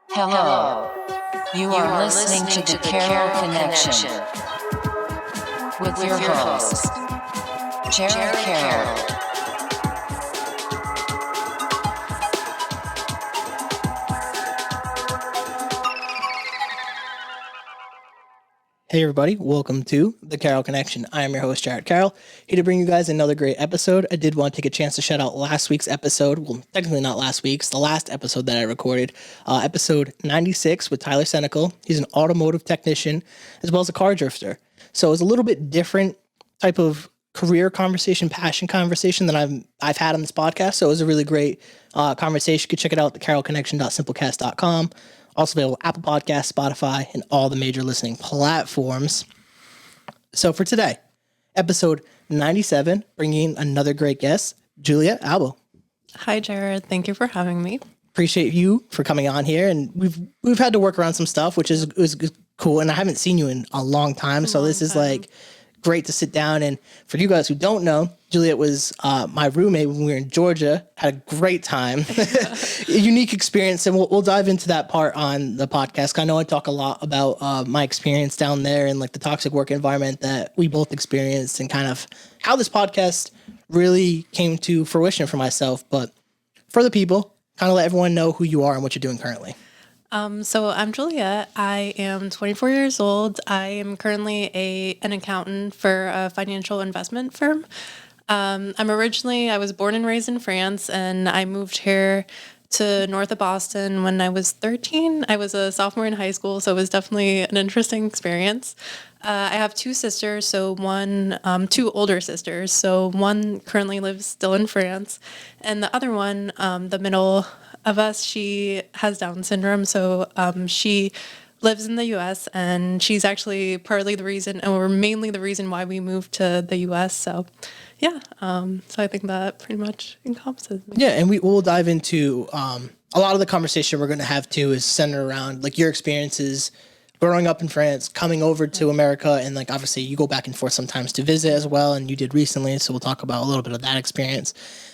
Hello. You are listening to the Carroll Connection with your host, Jared Carroll. Hey everybody, welcome to the Carroll Connection. I am your host, Jared Carroll, here to bring you guys another great episode. I did want to take a chance to shout out last week's episode. Well, technically not last week's, the last episode that I recorded, episode 96 with Tyler Senecal. He's an automotive technician as well as a car drifter. So it's a little bit different type of career conversation, passion conversation that I've had on this podcast. So it was a really great conversation. You could check it out at thecarrollconnection.simplecast.com. Also available Apple Podcasts, Spotify, and all the major listening platforms. So for today, episode 97, bringing another great guest, Juliette Albo. Hi, Jared. Thank you for having me. Appreciate you for coming on here. And we've had to work around some stuff, which is cool. And I haven't seen you in a long time. So this is like great to sit down. And for you guys who don't know, Juliette was my roommate when we were in Georgia. Had a great time, a unique experience, and we'll dive into that part on the podcast. I know I talk a lot about my experience down there and like the toxic work environment that we both experienced, and kind of how this podcast really came to fruition for myself. But for the people, kind of let everyone know who you are and what you're doing currently. So I'm Juliette. I am 24 years old. I am currently an accountant for a financial investment firm. I was born and raised in France, and I moved here to north of Boston when I was 13. I was a sophomore in high school, so it was definitely an interesting experience. I have two sisters, two older sisters. So one currently lives still in France, and the other one, the middle of us, she has Down syndrome. So she lives in the U.S., and she's actually partly the reason, or mainly the reason why we moved to the U.S. So yeah, so I think that pretty much encompasses me. Yeah, and we'll dive into a lot of the conversation we're going to have too is centered around like your experiences growing up in France, coming over to America, and like obviously you go back and forth sometimes to visit as well, and you did recently, so we'll talk about a little bit of that experience.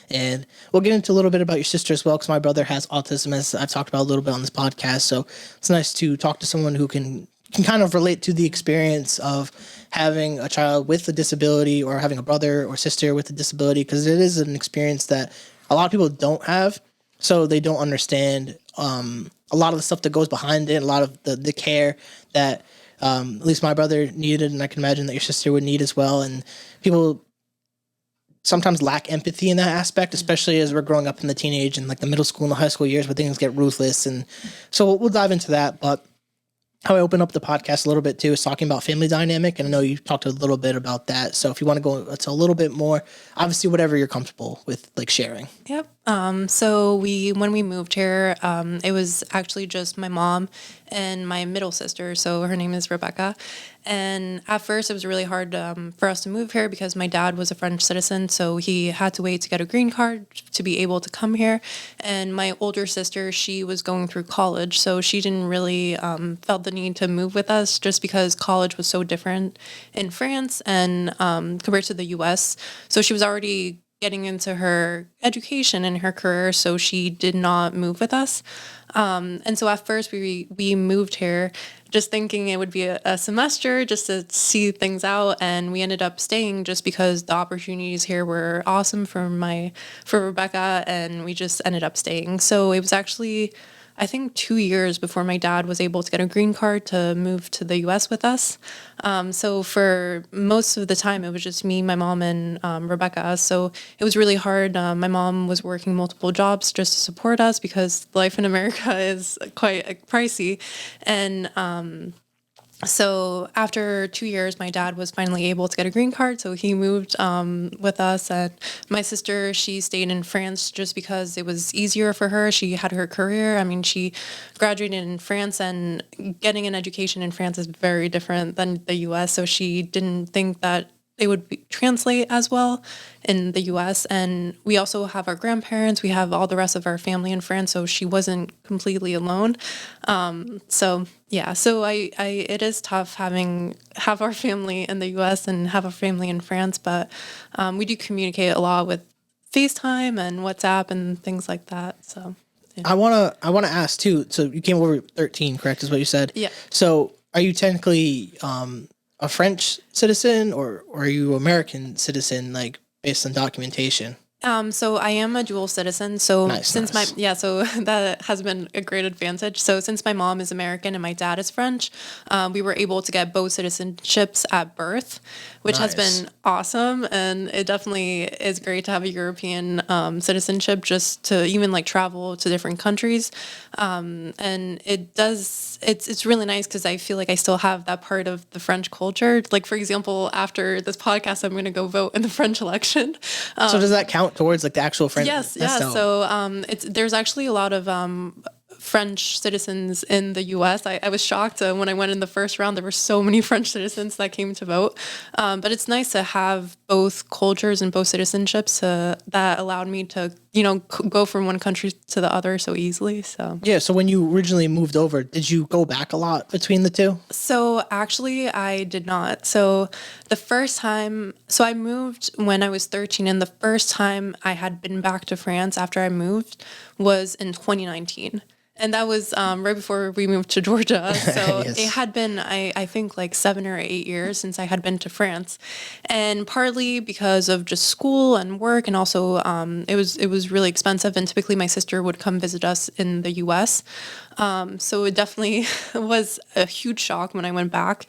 And we'll get into a little bit about your sister as well, because my brother has autism, as I've talked about a little bit on this podcast, so it's nice to talk to someone who can kind of relate to the experience of having a child with a disability or having a brother or sister with a disability, because it is an experience that a lot of people don't have, so they don't understand a lot of the stuff that goes behind it, a lot of the care that at least my brother needed, and I can imagine that your sister would need as well. And people sometimes lack empathy in that aspect, especially as we're growing up in the teenage and like the middle school and the high school years where things get ruthless. And so we'll dive into that. But how I open up the podcast a little bit too is talking about family dynamic. And I know you talked a little bit about that. So if you want to go into a little bit more, obviously whatever you're comfortable with like sharing. Yep. So when we moved here, it was actually just my mom and my middle sister. So her name is Rebecca. And at first it was really hard for us to move here because my dad was a French citizen. So he had to wait to get a green card to be able to come here. And my older sister, she was going through college. So she didn't really felt the need to move with us just because college was so different in France and compared to the US. So she was already getting into her education and her career, so she did not move with us. And so at first we moved here just thinking it would be a semester just to see things out, and we ended up staying just because the opportunities here were awesome for Rebecca, and we just ended up staying. So it was actually, I think, 2 years before my dad was able to get a green card to move to the U.S. with us. So for most of the time, it was just me, my mom, and Rebecca. So it was really hard. My mom was working multiple jobs just to support us because life in America is quite pricey. And so after 2 years, my dad was finally able to get a green card, so he moved with us. And my sister, she stayed in France just because it was easier for her. She had her career. I mean, she graduated in France, and getting an education in France is very different than the U.S., so she didn't think that it would translate as well in the U.S. And we also have our grandparents. We have all the rest of our family in France, so she wasn't completely alone. So it is tough have our family in the U.S. and have a family in France, but we do communicate a lot with FaceTime and WhatsApp and things like that. So I wanna ask too. So you came over 13, correct? Is what you said. Yeah. So are you technically a French citizen or are you American citizen, like based on documentation? So I am a dual citizen. So Nice, since nice. so that has been a great advantage. So since my mom is American and my dad is French, we were able to get both citizenships at birth, which has Nice. been awesome. And it definitely is great to have a European citizenship just to even like travel to different countries. And it's really nice because I feel like I still have that part of the French culture. Like, for example, after this podcast, I'm going to go vote in the French election. So does that count towards like the actual French? Yes, That's yeah. dope. So there's actually a lot of French citizens in the U.S. I was shocked when I went in the first round. There were so many French citizens that came to vote. But it's nice to have both cultures and both citizenships that allowed me to, go from one country to the other so easily. So Yeah. So when you originally moved over, did you go back a lot between the two? So actually, I did not. So the first time, so I moved when I was 13, and the first time I had been back to France after I moved was in 2019. And that was right before we moved to Georgia. So Yes. it had been, I think, like 7 or 8 years since I had been to France. And partly because of just school and work, and also it was really expensive. And typically my sister would come visit us in the US. So it definitely was a huge shock when I went back.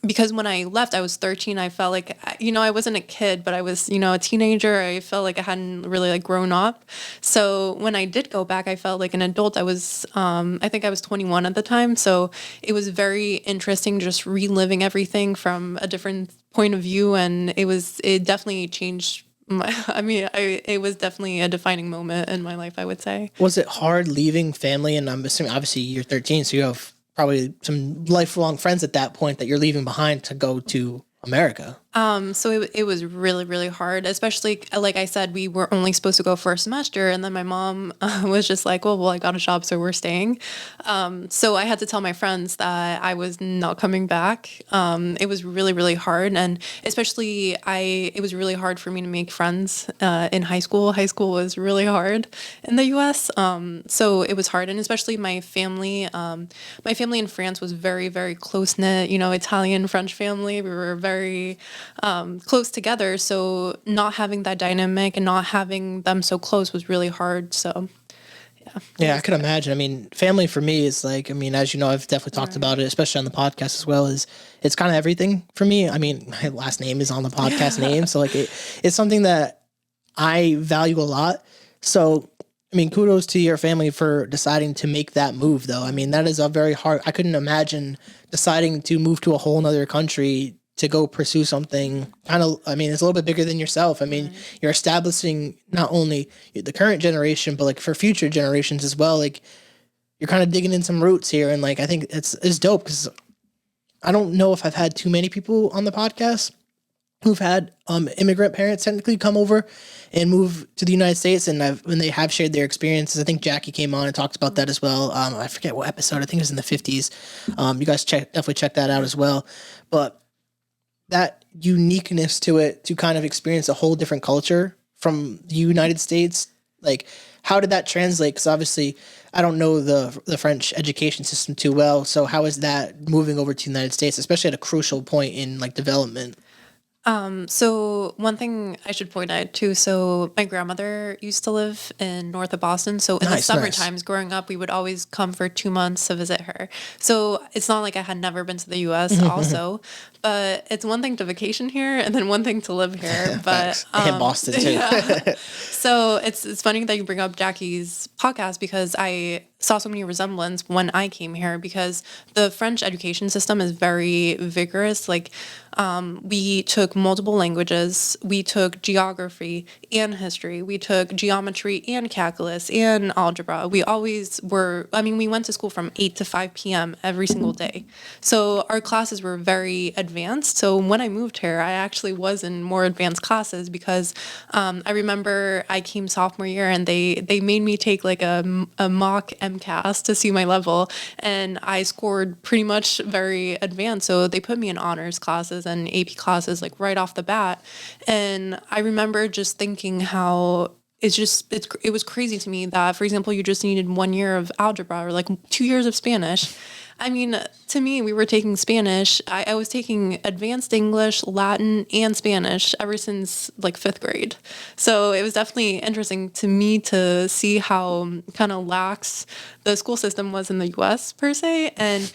Because when I left, I was 13. I felt like, I wasn't a kid, but I was, a teenager. I felt like I hadn't really like grown up. So when I did go back, I felt like an adult. I think I was 21 at the time. So it was very interesting just reliving everything from a different point of view. And it definitely changed it was definitely a defining moment in my life, I would say. Was it hard leaving family? And I'm assuming obviously you're 13, so you have probably some lifelong friends at that point that you're leaving behind to go to America. So it was really, really hard, especially like I said, we were only supposed to go for a semester. And then my mom was just like, well, I got a job, so we're staying. So I had to tell my friends that I was not coming back. It was really, really hard. And especially it was really hard for me to make friends in high school. High school was really hard in the US. So it was hard. And especially my family in France was very, very close knit, Italian, French family. We were very close together. So not having that dynamic and not having them so close was really hard. So Yeah, I could imagine. I mean, family for me is like, I mean, as you know, I've definitely talked about it, especially on the podcast as well, it's kind of everything for me. I mean, my last name is on the podcast name. So like it's something that I value a lot. So, I mean, kudos to your family for deciding to make that move though. I mean, that is a very hard, I couldn't imagine deciding to move to a whole nother country to go pursue something kind of, I mean, it's a little bit bigger than yourself. I mean, you're establishing not only the current generation, but like for future generations as well. Like you're kind of digging in some roots here. And like, I think it's dope because I don't know if I've had too many people on the podcast who've had immigrant parents technically come over and move to the United States. And when they have shared their experiences, I think Jackie came on and talked about that as well. I forget what episode, I think it was in the 50s. You guys definitely check that out as well. But that uniqueness to it, to kind of experience a whole different culture from the United States, like how did that translate? Because obviously I don't know the French education system too well. So how is that moving over to the United States, especially at a crucial point in like development? So one thing I should point out too, so my grandmother used to live in north of Boston. So in the summer times growing up, we would always come for 2 months to visit her. So it's not like I had never been to the US also, but it's one thing to vacation here and then one thing to live here. But and Boston too. Yeah. So it's funny that you bring up Jackie's podcast because I saw so many resemblance when I came here because the French education system is very vigorous. Like we took multiple languages, we took geography and history, we took geometry and calculus and algebra. We always were, we went to school from 8 to 5 p.m. every single day. So our classes were very advanced. So when I moved here, I actually was in more advanced classes because I remember I came sophomore year and they made me take like a mock MCAS to see my level, and I scored pretty much very advanced. So they put me in honors classes and AP classes like right off the bat. And I remember just thinking how it was crazy to me that, for example, you just needed 1 year of algebra or like 2 years of Spanish. I mean, to me, we were taking Spanish. I was taking advanced English, Latin, and Spanish ever since like 5th grade. So it was definitely interesting to me to see how kind of lax the school system was in the US per se. And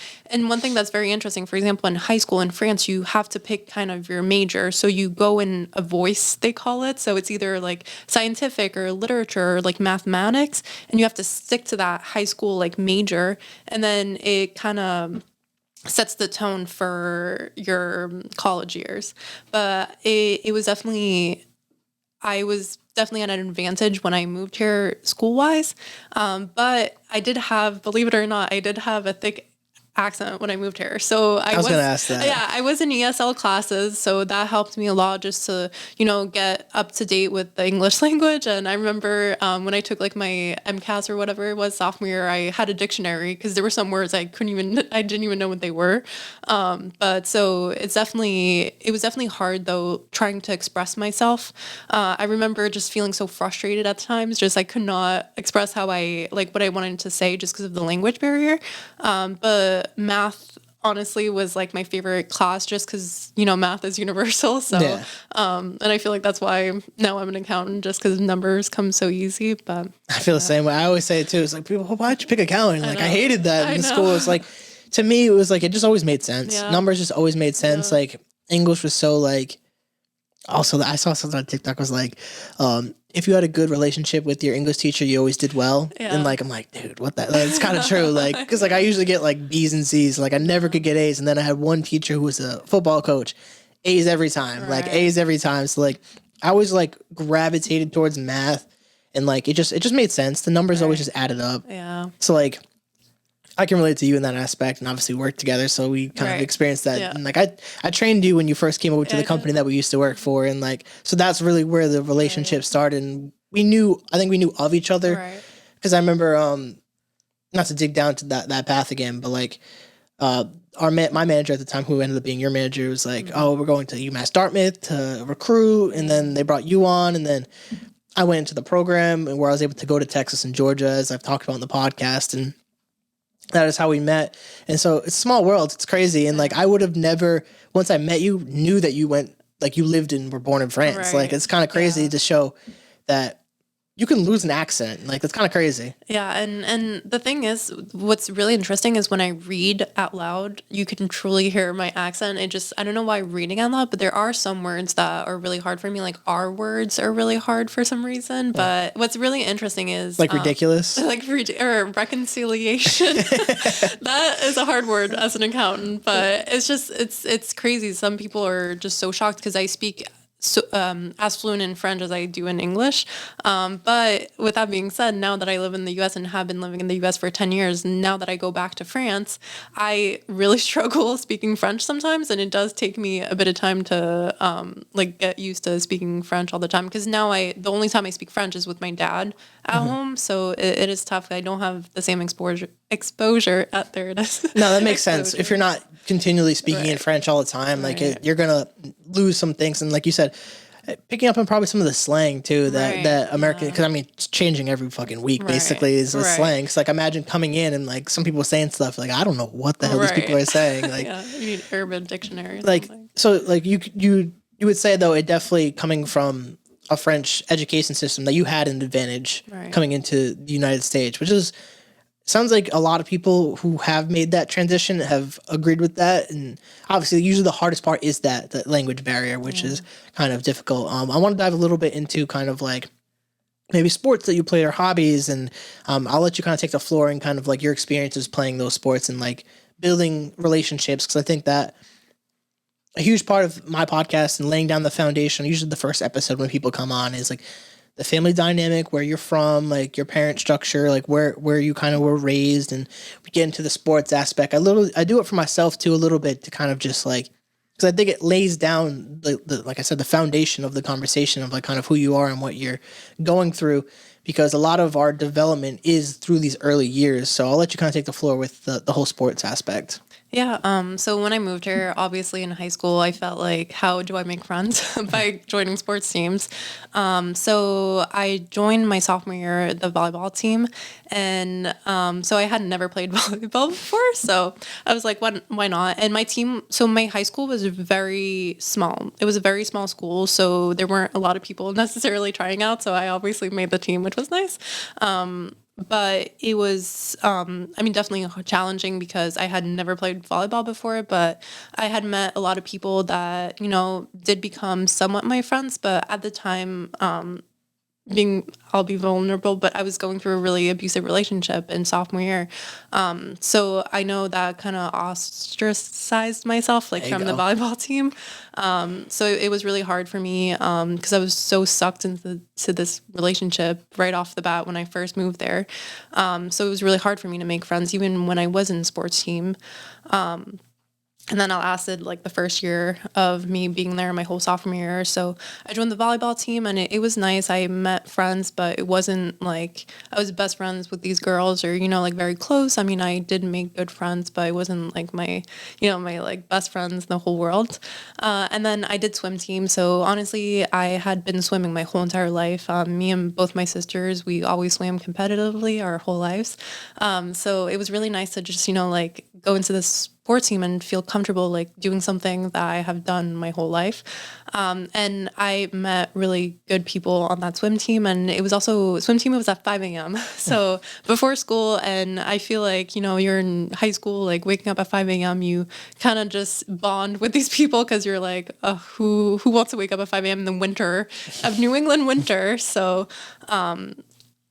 one thing that's very interesting, for example, in high school in France, you have to pick kind of your major. So you go in a voice, they call it. So it's either like scientific or literature or like mathematics, and you have to stick to that high school like major. And then it kind of sets the tone for your college years. But it was definitely, I was definitely at an advantage when I moved here school wise. But I did have, believe it or not, I did have a thick accent when I moved here. So I was going to ask that. Yeah, I was in ESL classes, so that helped me a lot just to, get up to date with the English language. And I remember when I took like my MCAS or whatever it was sophomore year, I had a dictionary because there were some words I didn't even know what they were. But so it was definitely hard though, trying to express myself. I remember just feeling so frustrated at times, just I could not express how what I wanted to say just because of the language barrier. But math honestly was like my favorite class just because math is universal. So Yeah. And I feel like that's why now I'm an accountant, just because numbers come so easy. But I feel the same way. I always say it too. It's like, people, why'd you pick accounting? Like I hated that in school. It's like, to me, it was like, it just always made sense. Yeah. Numbers just always made sense. Yeah. Like English was so like, also I saw something on TikTok was like, if you had a good relationship with your English teacher, you always did well. Yeah. And like, I'm like, dude, what that? Like, it's kind of true. Like, because like I usually get like B's and C's. Like I never could get A's. And then I had one teacher who was a football coach, A's every time. Like A's every time. So like I always like gravitated towards math, and like it just made sense. The numbers always just added up. Yeah. So like I can relate to you in that aspect, and obviously work together, so we kind of experienced that. Yeah. And like I trained you when you first came over to the company that we used to work for, and like so that's really where the relationship started. And I think we knew of each other, because I remember not to dig down to that path again, but like my manager at the time, who ended up being your manager, was like, oh, we're going to UMass Dartmouth to recruit, and then they brought you on, and then I went into the program, and where I was able to go to Texas and Georgia, as I've talked about in the podcast, and that is how we met. And so it's a small world. It's crazy. And like, I would have never, once I met you, knew that you went, like you lived and were born in France. Like, it's kind of crazy to show that you can lose an accent. Like, that's kind of crazy. Yeah, and the thing is, what's really interesting is when I read out loud, you can truly hear my accent. I don't know why reading out loud, but there are some words that are really hard for me. Like R words are really hard for some reason. But what's really interesting is like ridiculous, or reconciliation. That is a hard word as an accountant, but it's crazy. Some people are just so shocked because I speak as fluent in French as I do in English. But with that being said, now that I live in the U.S. and have been living in the U.S. for 10 years, now that I go back to France, I really struggle speaking French sometimes. And it does take me a bit of time to get used to speaking French all the time. Because now the only time I speak French is with my dad at home. So it is tough. I don't have the same exposure at there it is. No, that makes sense. If you're not continually speaking in French all the time, like you're gonna lose some things. And like you said, picking up on probably some of the slang too that American, because I mean it's changing every fucking week basically is the slang. It's like, imagine coming in and like some people saying stuff like, I don't know what the hell these people are saying. Like you need Urban Dictionary or like something. So like you would say though, it definitely, coming from a French education system, that you had an advantage coming into the United States, which is, sounds like a lot of people who have made that transition have agreed with that. And obviously usually the hardest part is the language barrier, which is kind of difficult. I want to dive a little bit into kind of like maybe sports that you played or hobbies. And I'll let you kind of take the floor and kind of like your experiences playing those sports and like building relationships. Cause I think that a huge part of my podcast and laying down the foundation, usually the first episode when people come on, is like the family dynamic, where you're from, like your parent structure, like where you kind of were raised, and we get into the sports aspect. I do it for myself too, a little bit, to kind of just like, because I think it lays down the like I said, the foundation of the conversation of like kind of who you are and what you're going through, because a lot of our development is through these early years. So I'll let you kind of take the floor with the whole sports aspect. Yeah. So when I moved here, obviously in high school, I felt like, how do I make friends by joining sports teams? So I joined my sophomore year the volleyball team, and so I had never played volleyball before. So I was like, why not? And my team, so my high school was very small. It was a very small school, so there weren't a lot of people necessarily trying out. So I obviously made the team, which was nice. But it was, I mean, definitely challenging because I had never played volleyball before, but I had met a lot of people that, did become somewhat my friends. But at the time, I'll be vulnerable, but I was going through a really abusive relationship in sophomore year. So I know that kind of ostracized myself, like There you from the go. volleyball team. So it was really hard for me because I was so sucked into this relationship right off the bat when I first moved there. So it was really hard for me to make friends, even when I was in sports team. And then I lasted like the first year of me being there, my whole sophomore year. So I joined the volleyball team, and it was nice. I met friends, but it wasn't like I was best friends with these girls or, like very close. I mean, I did make good friends, but it wasn't like my like best friends in the whole world. And then I did swim team. So honestly, I had been swimming my whole entire life. Me and both my sisters, we always swam competitively our whole lives. So it was really nice to just, like go into this sports team and feel comfortable like doing something that I have done my whole life. And I met really good people on that swim team. And it was also swim team, it was at 5 a.m. So before school. And I feel like, you're in high school, like waking up at 5 a.m., you kind of just bond with these people because you're like, who wants to wake up at 5 a.m. in the winter of New England winter? So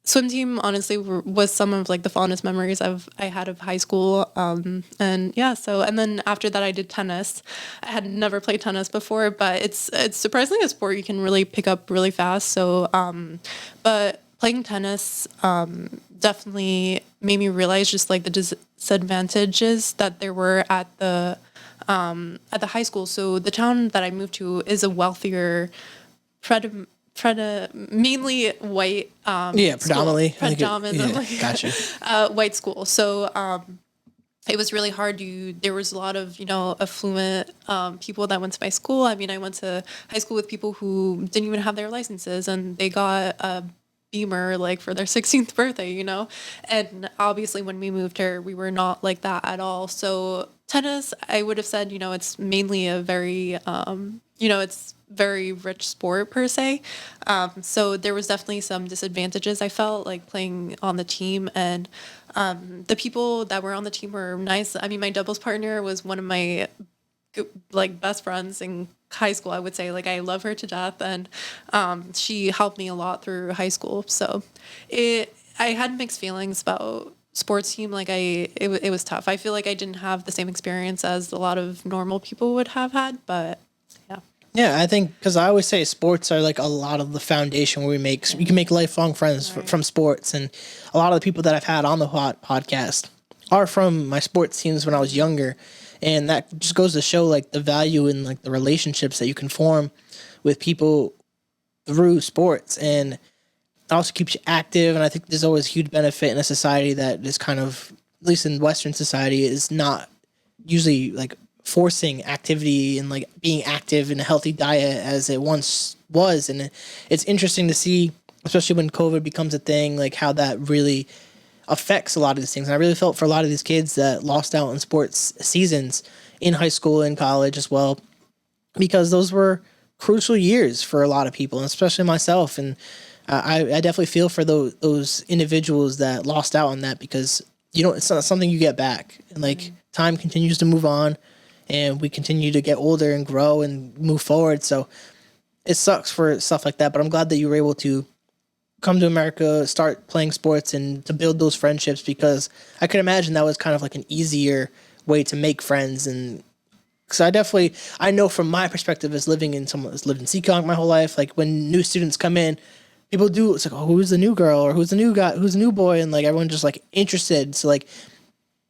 swim team honestly was some of like the fondest memories I had of high school. And yeah, and then after that I did tennis. I had never played tennis before, but it's surprisingly a sport you can really pick up really fast. So but playing tennis definitely made me realize just like the disadvantages that there were at the high school. So the town that I moved to is a wealthier mainly white Yeah, school. predominantly. I think Predominantly gotcha. white school. So it was really hard. There was a lot of affluent people that went to my school. I mean, I went to high school with people who didn't even have their licenses, and they got a Beamer like for their 16th birthday. And obviously when we moved here, we were not like that at all. So tennis, I would have said, it's mainly a very it's very rich sport per se. So there was definitely some disadvantages I felt like playing on the team, and the people that were on the team were nice. I mean, my doubles partner was one of my like best friends in high school. I would say like I love her to death, and she helped me a lot through high school. So I had mixed feelings about sports team. Like it was tough. I feel like I didn't have the same experience as a lot of normal people would have had, but yeah. Yeah, I think because I always say sports are like a lot of the foundation where you can make lifelong friends Right. from sports, and a lot of the people that I've had on the podcast are from my sports teams when I was younger, and that just goes to show like the value in like the relationships that you can form with people through sports, and it also keeps you active. And I think there's always a huge benefit in a society that is kind of, at least in Western society, is not usually like forcing activity and like being active in a healthy diet as it once was. And it's interesting to see, especially when COVID becomes a thing, like how that really affects a lot of these things. And I really felt for a lot of these kids that lost out on sports seasons in high school and college as well, because those were crucial years for a lot of people, and especially myself. And I definitely feel for those individuals that lost out on that, because it's not something you get back. And like time continues to move on, and we continue to get older and grow and move forward. So it sucks for stuff like that, but I'm glad that you were able to come to America, start playing sports, and to build those friendships, because I could imagine that was kind of like an easier way to make friends. And because I know from my perspective as living in someone that's lived in Seekonk my whole life, like when new students come in, people do, it's like, oh, who's the new girl, or who's the new guy, who's the new boy, and like everyone's just like interested. So like,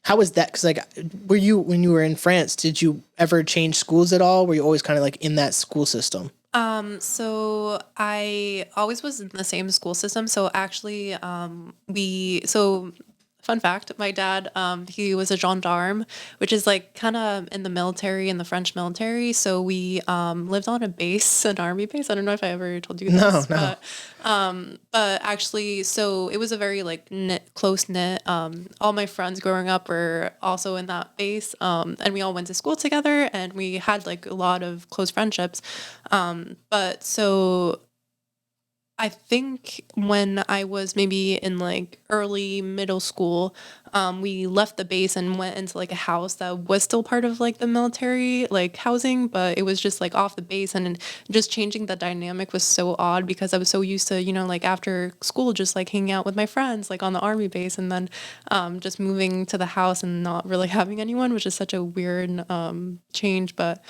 how was that? Because like, when you were in France, did you ever change schools at all? Were you always kind of like in that school system? So I always was in the same school system. So actually, fun fact, my dad, he was a gendarme, which is like kind of in the military, in the French military. So we lived on a base, an army base. I don't know if I ever told you No, this, no. but actually, so it was a very like close knit. All my friends growing up were also in that base, and we all went to school together, and we had like a lot of close friendships. But so I think when I was maybe in like early middle school, we left the base and went into like a house that was still part of like the military like housing, but it was just like off the base, and just changing the dynamic was so odd because I was so used to, like after school just like hanging out with my friends like on the army base, and then just moving to the house and not really having anyone, which is such a weird change. But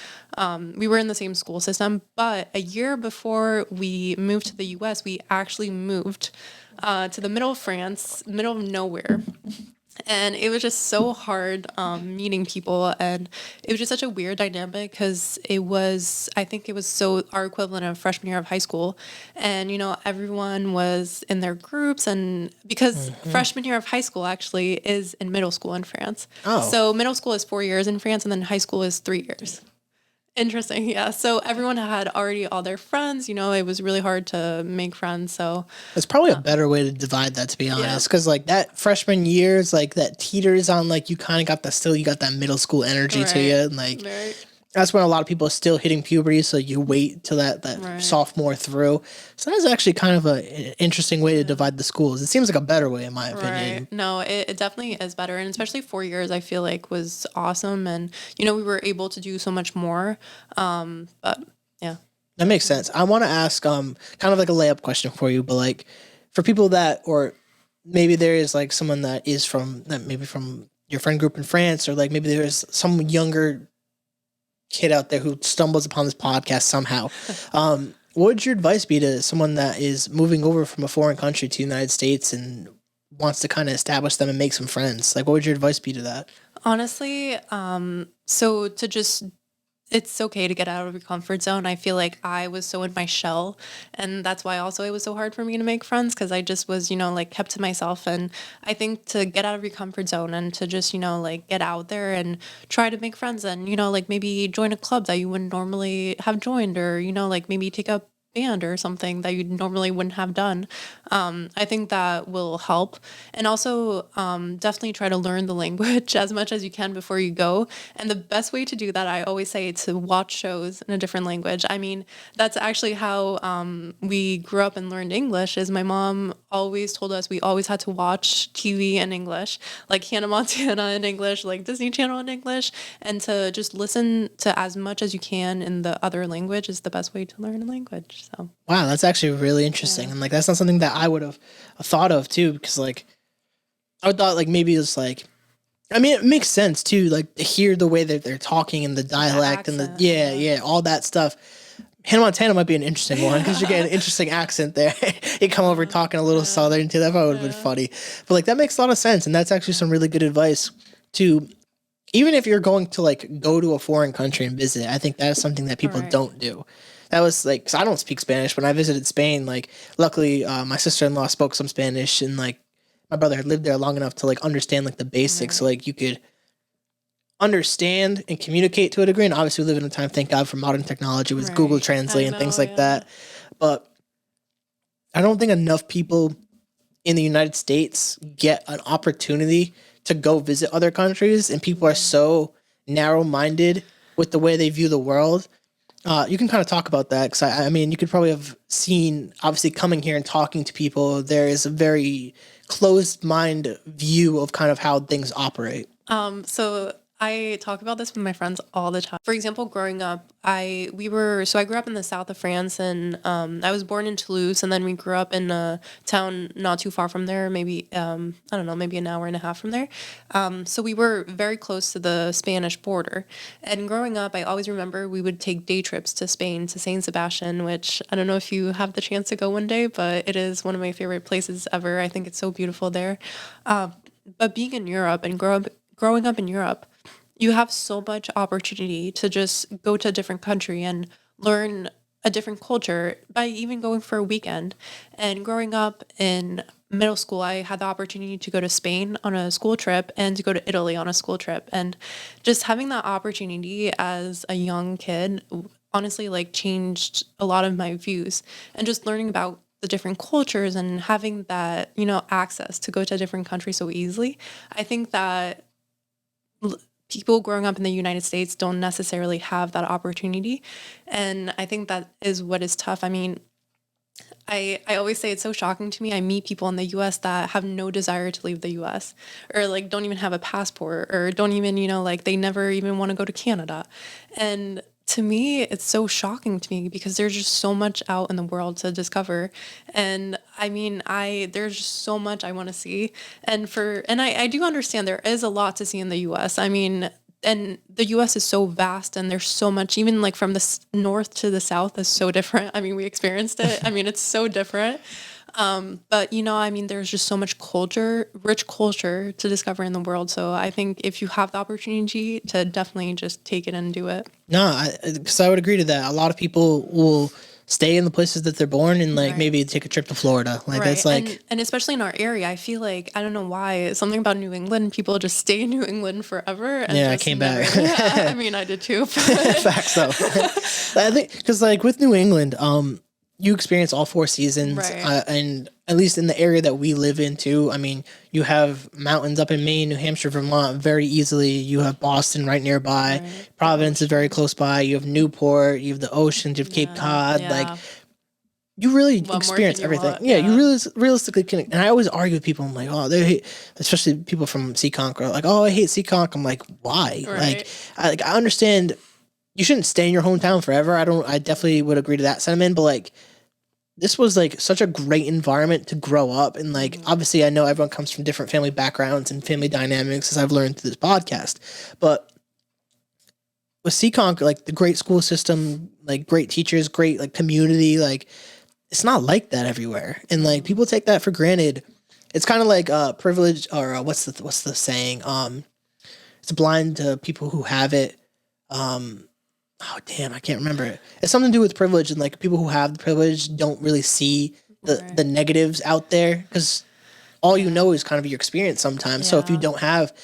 we were in the same school system, but a year before we moved to the US, we actually moved to the middle of France, middle of nowhere. And it was just so hard meeting people. And it was just such a weird dynamic because I think it was so our equivalent of freshman year of high school. And, everyone was in their groups. And because freshman year of high school actually is in middle school in France. Oh. So middle school is 4 years in France, and then high school is 3 years. Interesting. Yeah. So everyone had already all their friends, it was really hard to make friends. So It's probably a better way to divide that, to be honest, because like that freshman year is like that teeters on like you kind of got you got that middle school energy to you, and like that's when a lot of people are still hitting puberty, so you wait till that sophomore through. So that's actually kind of an interesting way to divide the schools. It seems like a better way, in my opinion. Right. No, it definitely is better, and especially 4 years, I feel like was awesome, and we were able to do so much more. But yeah, that makes sense. I want to ask kind of like a layup question for you, but like for people that, or maybe there is like someone that is maybe from your friend group in France, or like maybe there's some younger kid out there who stumbles upon this podcast somehow. What would your advice be to someone that is moving over from a foreign country to the United States and wants to kind of establish them and make some friends? Like, what would your advice be to that? Honestly, so to just it's okay to get out of your comfort zone. I feel like I was so in my shell, and that's why also it was so hard for me to make friends, because I just was, like kept to myself. And I think to get out of your comfort zone and to just, like get out there and try to make friends, and, like maybe join a club that you wouldn't normally have joined, or, like maybe take a band or something that you normally wouldn't have done. I think that will help. And also definitely try to learn the language as much as you can before you go. And the best way to do that, I always say, to watch shows in a different language. I mean, that's actually how we grew up and learned English. Is my mom always told us we always had to watch TV in English, like Hannah Montana in English, like Disney Channel in English, and to just listen to as much as you can in the other language is the best way to learn a language. So wow, that's actually really interesting. And like that's not something that I would have thought of too, because like I would thought like maybe it's like, I mean, it makes sense too, like to hear the way that they're talking and the dialect and the all that stuff. Hannah Montana might be an interesting one because you get an interesting accent there. You come over talking a little southern too. That probably would have been funny. But like that makes a lot of sense, and that's actually some really good advice to, even if you're going to like go to a foreign country and visit. I think that is something that people don't do. That was like, because I don't speak Spanish. When I visited Spain, like luckily my sister-in-law spoke some Spanish, and like my brother had lived there long enough to like understand like the basics. So like you could understand and communicate to a degree. And obviously we live in a time, thank God for modern technology with Google Translate and things like that. But I don't think enough people in the United States get an opportunity to go visit other countries, and people are so narrow-minded with the way they view the world. You can kind of talk about that, because I mean, you could probably have seen, obviously coming here and talking to people, there is a very closed mind view of kind of how things operate. So I talk about this with my friends all the time. For example, growing up, I grew up in the south of France, and I was born in Toulouse, and then we grew up in a town not too far from there, maybe I don't know, maybe an hour and a half from there. So we were very close to the Spanish border. And growing up, I always remember we would take day trips to Spain, to Saint Sebastian, which I don't know if you have the chance to go one day, but it is one of my favorite places ever. I think it's so beautiful there. But being in Europe and growing up in Europe, you have so much opportunity to just go to a different country and learn a different culture by even going for a weekend. And growing up in middle school, I had the opportunity to go to Spain on a school trip and to go to Italy on a school trip. And just having that opportunity as a young kid honestly like changed a lot of my views, and just learning about the different cultures and having that, access to go to a different country so easily. I think that people growing up in the United States don't necessarily have that opportunity. And I think that is what is tough. I mean, I always say it's so shocking to me. I meet people in the US that have no desire to leave the US, or like don't even have a passport, or don't even, like they never even want to go to Canada. And to me, it's so shocking to me because there's just so much out in the world to discover. And I mean, there's just so much I want to see. And I do understand there is a lot to see in the US. I mean, and the US is so vast, and there's so much, even like from the north to the south is so different. I mean, we experienced it. I mean, it's so different. But I mean, there's just so much rich culture to discover in the world. So I think if you have the opportunity to definitely just take it and do it. No, because I would agree to that. A lot of people will stay in the places that they're born and like maybe take a trip to Florida. Like that's like, and especially in our area, I feel like, I don't know why, something about New England, people just stay in New England forever. And I came back. Yeah, I mean, I did too. Facts though. I think because like with New England, you experience all 4 seasons, and at least in the area that we live in too. I mean, you have mountains up in Maine, New Hampshire, Vermont very easily. You have Boston right nearby. Right. Providence is very close by. You have Newport. You have the oceans. You have Cape Cod. Yeah. Like, you really experience everything. You really realistically can. And I always argue with people. I'm like, oh, they hate, especially people from Seekonk are like, oh, I hate Seekonk. I'm like, why? Right. I understand. You shouldn't stay in your hometown forever. I definitely would agree to that sentiment, but like, this was like such a great environment to grow up. And like, obviously I know everyone comes from different family backgrounds and family dynamics, as I've learned through this podcast, but with Seekonk, like the great school system, like great teachers, great like community, like it's not like that everywhere. And like people take that for granted. It's kind of like privilege, or what's the saying? It's blind to people who have it. Oh damn, I can't remember it. It's something to do with privilege, and like people who have the privilege don't really see the negatives out there, because all you know is kind of your experience sometimes. So if you don't have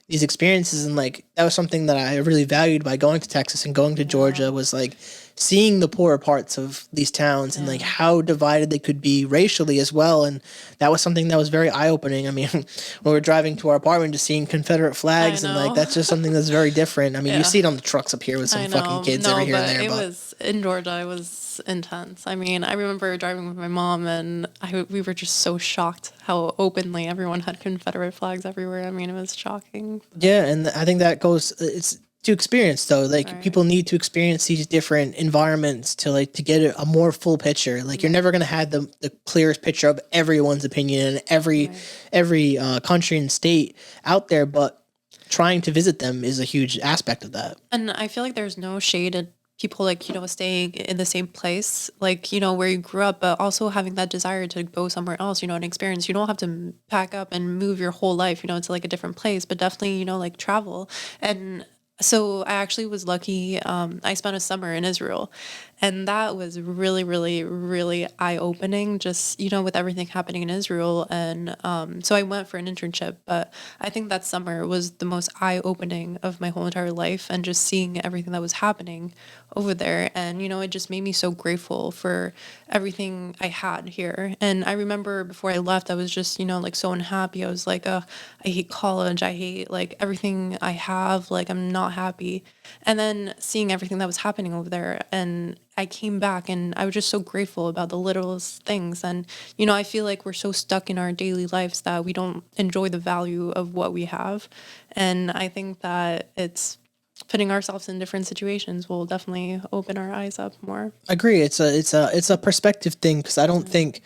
these experiences, and like that was something that I really valued by going to Texas and going to Georgia, was like seeing the poorer parts of these towns and like how divided they could be racially as well. And that was something that was very eye-opening. I mean, when we were driving to our apartment, just seeing Confederate flags, and like that's just something that's very different. I mean, you see it on the trucks up here with some fucking kids over here and there. It was in Georgia. It was intense. I mean, I remember driving with my mom, and we were just so shocked how openly everyone had Confederate flags everywhere. I mean, it was shocking. Yeah, and I think that goes. It's to experience though. Like people need to experience these different environments to get a more full picture. Like you're never gonna have the clearest picture of everyone's opinion in every country and state out there, but trying to visit them is a huge aspect of that. And I feel like there's no shade at people staying in the same place, where you grew up, but also having that desire to go somewhere else, and experience. You don't have to pack up and move your whole life, to like a different place, but definitely, travel. And so I actually was lucky. I spent a summer in Israel, and that was really, really, really eye-opening, just, with everything happening in Israel. And so I went for an internship, but I think that summer was the most eye-opening of my whole entire life, and just seeing everything that was happening over there. And, it just made me so grateful for everything I had here. And I remember before I left, I was just, so unhappy. I was like, I hate college. I hate everything I have. I'm not happy. And then seeing everything that was happening over there, and I came back, and I was just so grateful about the littlest things. And, I feel like we're so stuck in our daily lives that we don't enjoy the value of what we have. And I think that it's putting ourselves in different situations will definitely open our eyes up more. I agree. It's a perspective thing, because I don't think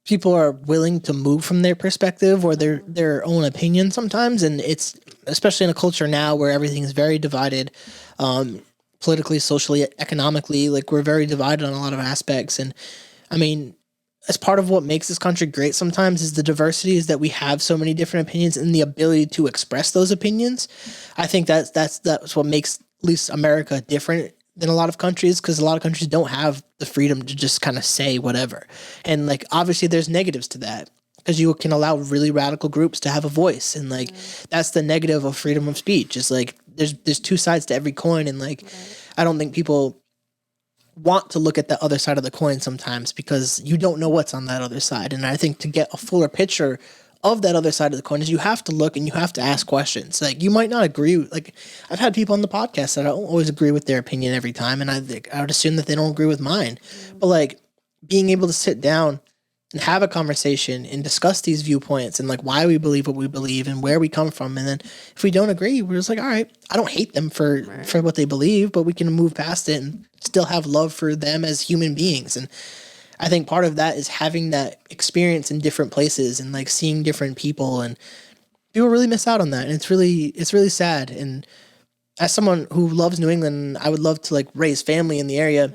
people are willing to move from their perspective or their own opinion sometimes. And it's especially in a culture now where everything is very divided, politically, socially, economically. Like we're very divided on a lot of aspects. And I mean, as part of what makes this country great sometimes is the diversity, is that we have so many different opinions and the ability to express those opinions. I think that's what makes at least America different than a lot of countries, because a lot of countries don't have the freedom to just kind of say whatever. And like, obviously there's negatives to that, because you can allow really radical groups to have a voice. And like, that's the negative of freedom of speech. Is like, there's two sides to every coin. And like, I don't think people want to look at the other side of the coin sometimes, because you don't know what's on that other side. And I think to get a fuller picture of that other side of the coin is you have to look and you have to ask questions. Like, you might not agree. Like, I've had people on the podcast that I don't always agree with their opinion every time. And I would assume that they don't agree with mine. But like, being able to sit down and have a conversation and discuss these viewpoints and like why we believe what we believe and where we come from. And then if we don't agree, we're just like, all right, I don't hate them for what they believe, but we can move past it and still have love for them as human beings. And I think part of that is having that experience in different places and like seeing different people, and people really miss out on that. And it's really sad. And as someone who loves New England, I would love to like raise family in the area.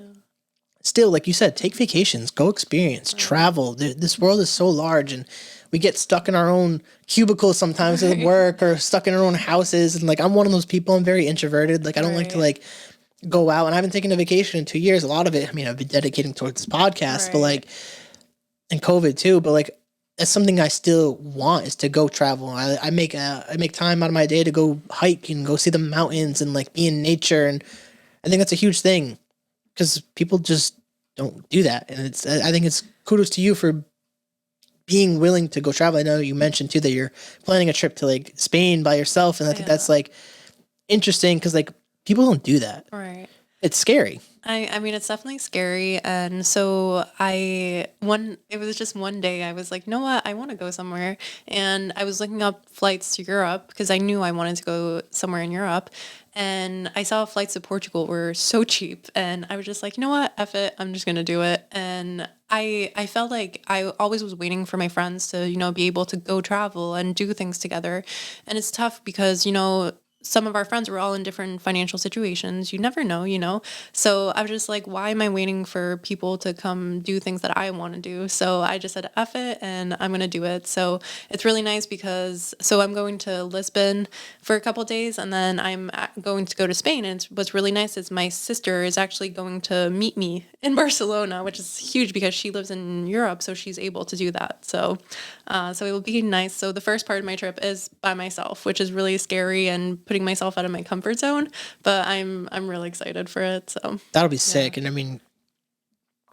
Still, like you said, take vacations, go experience, travel. This world is so large, and we get stuck in our own cubicles sometimes at work, or stuck in our own houses. And like, I'm one of those people. I'm very introverted. Like, I don't like to like go out, and I haven't taken a vacation in 2 years. A lot of it, I mean, I've been dedicating towards this podcast, but like, and COVID too. But like, that's something I still want, is to go travel. I make time out of my day to go hike and go see the mountains and like be in nature. And I think that's a huge thing, because people just don't do that. And I think it's kudos to you for being willing to go travel. I know you mentioned too that you're planning a trip to like Spain by yourself. And I think that's like interesting, because like, people don't do that. Right. It's scary. I mean, it's definitely scary. And so it was just one day I was like, you know what? I want to go somewhere. And I was looking up flights to Europe, because I knew I wanted to go somewhere in Europe. And I saw flights to Portugal were so cheap. And I was just like, you know what? F it. I'm just going to do it. And I felt like I always was waiting for my friends to, you know, be able to go travel and do things together. And it's tough because, you know, some of our friends were all in different financial situations. You never know, you know? So I was just like, why am I waiting for people to come do things that I want to do? So I just said, F it, and I'm going to do it. So it's really nice because, I'm going to Lisbon for a couple of days, and then I'm going to go to Spain. And what's really nice is my sister is actually going to meet me in Barcelona, which is huge because she lives in Europe. So she's able to do that. So it will be nice. So the first part of my trip is by myself, which is really scary and putting myself out of my comfort zone, but I'm really excited for it. So that'll be sick. And I mean,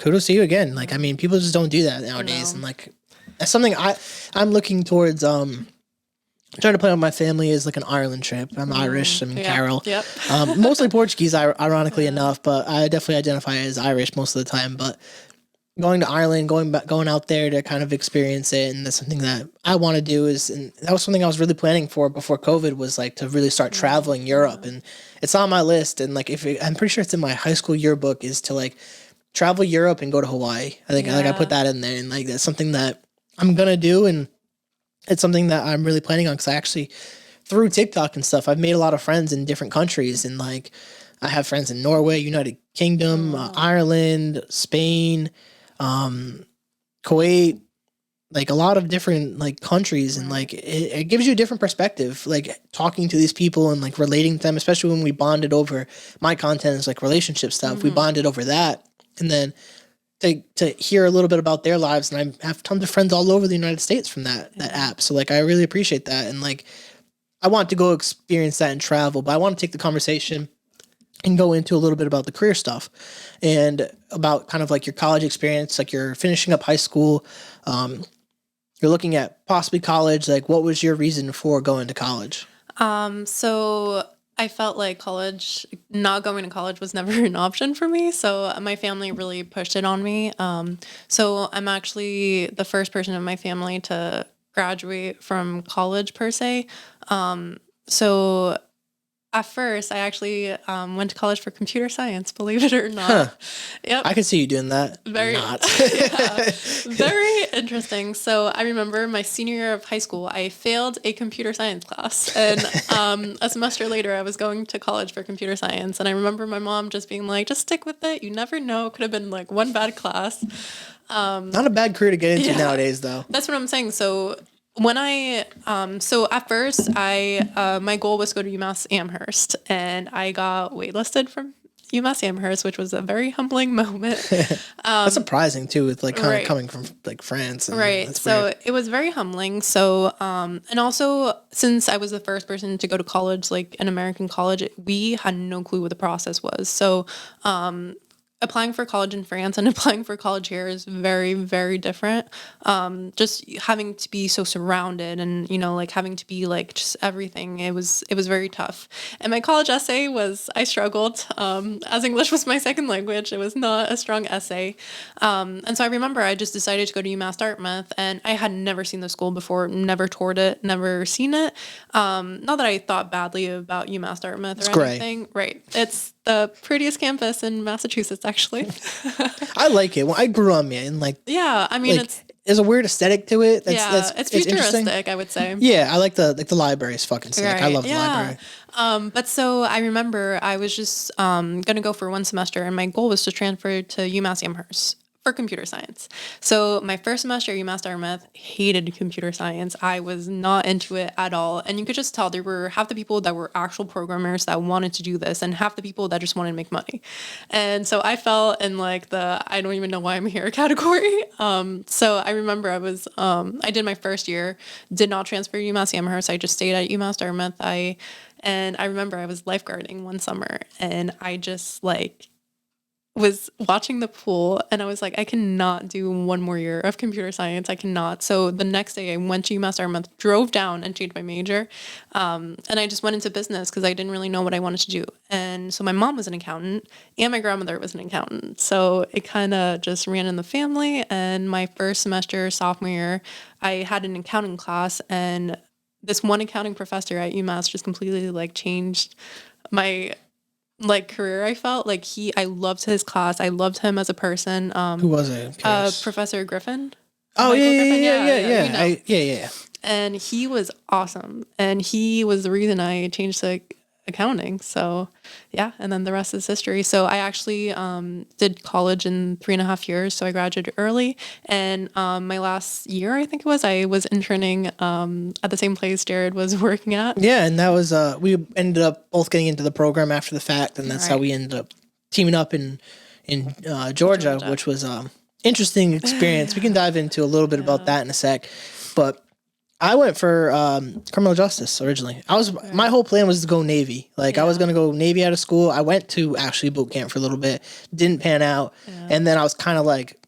kudos to you again. Like, I mean, people just don't do that nowadays. And like, that's something I'm looking towards, trying to plan with my family is like an Ireland trip. I'm Irish. I'm in Carroll. Yep. Mostly Portuguese, ironically enough, but I definitely identify as Irish most of the time. But going to Ireland, going out there to kind of experience it, and that's something that I want to do. And that was something I was really planning for before COVID, was like to really start traveling Europe, and it's on my list. And like, I'm pretty sure it's in my high school yearbook, is to like travel Europe and go to Hawaii. I think I put that in there, and like that's something that I'm gonna do, and it's something that I'm really planning on, because I actually, through TikTok and stuff, I've made a lot of friends in different countries, and like I have friends in Norway, United Kingdom, Ireland, Spain, Kuwait, like a lot of different like countries, and like it gives you a different perspective, like talking to these people and like relating to them, especially when we bonded over my content is like relationship stuff. We bonded over that, and then to hear a little bit about their lives, and I have tons of friends all over the United States from that app. So like, I really appreciate that, and like I want to go experience that and travel, but I want to take the conversation and go into a little bit about the career stuff and about kind of like your college experience. Like, you're finishing up high school, you're looking at possibly college. Like, what was your reason for going to college? So I felt like not going to college was never an option for me. So my family really pushed it on me. So I'm actually the first person in my family to graduate from college per se. So at first, I actually went to college for computer science, believe it or not. Yep. I can see you doing that. Very interesting. So I remember my senior year of high school, I failed a computer science class. And a semester later, I was going to college for computer science. And I remember my mom just being like, just stick with it. You never know. Could have been like one bad class. Not a bad career to get into nowadays, though. That's what I'm saying. So when so at first my goal was to go to UMass Amherst, and I got waitlisted from UMass Amherst, which was a very humbling moment. That's surprising too, with like kind right. of coming from like France. And Right. that's So weird. it was very humbling. So, and also since I was the first person to go to college, like an American college, we had no clue what the process was. So, applying for college in France and applying for college here is very, very different. Just having to be so surrounded and, you know, like having to be like just everything. It was very tough. And my college essay was, I struggled, as English was my second language. It was not a strong essay. And so I remember I just decided to go to UMass Dartmouth, and I had never seen the school before, never toured it, never seen it. Not that I thought badly about UMass Dartmouth or anything. Right. It's the prettiest campus in Massachusetts, actually. I like it. Well, I grew up in like, Yeah, I mean, like, there's a weird aesthetic to it. it's futuristic, I would say. Yeah, I like the library is fucking sick. Right. I love the library. But so I remember I was just gonna go for one semester, and my goal was to transfer to UMass Amherst for computer science. So my first semester at UMass Dartmouth, hated computer science. I was not into it at all, and you could just tell there were half the people that were actual programmers that wanted to do this, and half the people that just wanted to make money. And so I fell in like the I don't even know why I'm here category. So I remember I was I did my first year, did not transfer to UMass Amherst. I just stayed at UMass Dartmouth. And I remember I was lifeguarding one summer, and I just like was watching the pool, and I was like, I cannot do one more year of computer science. I cannot. So the next day I went to UMass Dartmouth, drove down and changed my major. And I just went into business because I didn't really know what I wanted to do. And so my mom was an accountant and my grandmother was an accountant. So it kind of just ran in the family. And my first semester, sophomore year, I had an accounting class, and this one accounting professor at UMass just completely like changed my like career. I felt like I loved his class. I loved him as a person. Who was it? Professor Griffin. Oh, Michael yeah, Griffin. yeah. You know. Yeah. And he was awesome. And he was the reason I changed to accounting. So yeah, and then the rest is history. So I actually did college in 3.5 years. So I graduated early. And my last year, I think it was, I was interning at the same place Jared was working at. Yeah, and that was we ended up both getting into the program after the fact, and that's how we ended up teaming up in Georgia, which was interesting experience. We can dive into a little bit about that in a sec, but I went for criminal justice originally. My whole plan was to go Navy. Like I was gonna go Navy out of school. I went to actually boot camp for a little bit, didn't pan out, and then I was kind of like,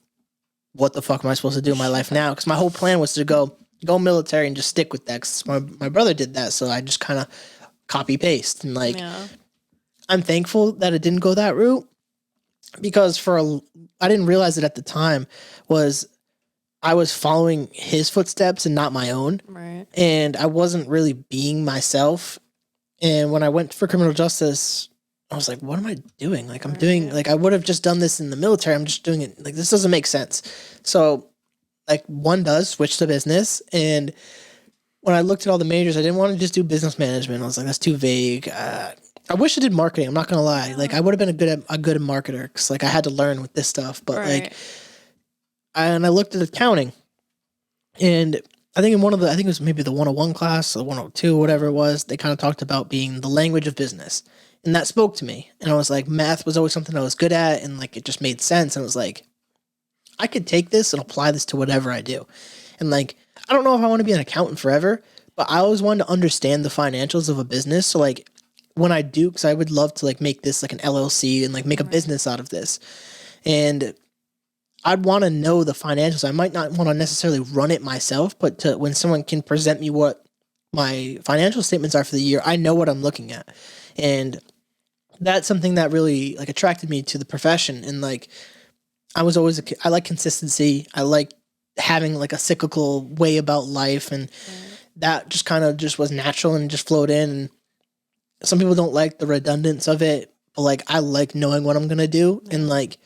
"What the fuck am I supposed to do in my life now?" Because my whole plan was to go military and just stick with that. Cause my brother did that, so I just kind of copy paste and like. Yeah. I'm thankful that it didn't go that route because I didn't realize it at the time was. I was following his footsteps and not my own. Right. And I wasn't really being myself. And when I went for criminal justice, I was like, what am I doing? Like I'm doing, like I would have just done this in the military. I'm just doing it. Like this doesn't make sense. So like one does switch to business. And when I looked at all the majors, I didn't want to just do business management. I was like, that's too vague. I wish I did marketing. I'm not going to lie. Like I would have been a good marketer because like I had to learn with this stuff. But like, and I looked at accounting, and I think I think it was maybe the 101 class or 102, whatever it was, they kind of talked about being the language of business. And that spoke to me. And I was like, math was always something I was good at, and like it just made sense. And I was like, I could take this and apply this to whatever I do. And like, I don't know if I want to be an accountant forever, but I always wanted to understand the financials of a business. So like when I do, because I would love to like make this like an LLC and like make a business out of this. And I'd want to know the financials. I might not want to necessarily run it myself, but when someone can present me what my financial statements are for the year, I know what I'm looking at. And that's something that really like attracted me to the profession. And like, I was always, I like consistency. I like having like a cyclical way about life. And that just kind of just was natural and just flowed in. And some people don't like the redundance of it, but like, I like knowing what I'm going to do and like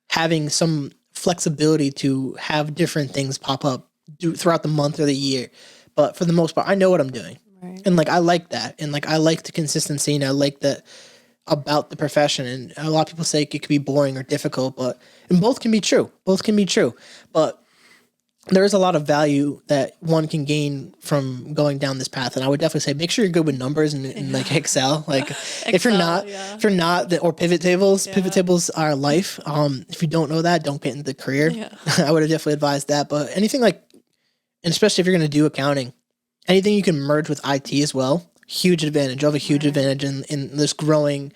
having some flexibility to have different things pop up throughout the month or the year. But for the most part, I know what I'm doing. Right. And like, I like that. And like, I like the consistency and I like that about the profession. And a lot of people say it could be boring or difficult, and both can be true. But there is a lot of value that one can gain from going down this path. And I would definitely say, make sure you're good with numbers and like Excel. Like if you're not, or pivot tables, pivot tables are life. If you don't know that, don't get into the career. Yeah. I would have definitely advised that, but anything like, and especially if you're going to do accounting, anything you can merge with IT as well, huge advantage. You have a huge advantage in this growing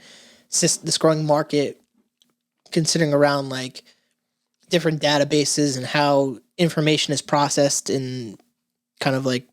market, considering around like different databases and how information is processed and kind of like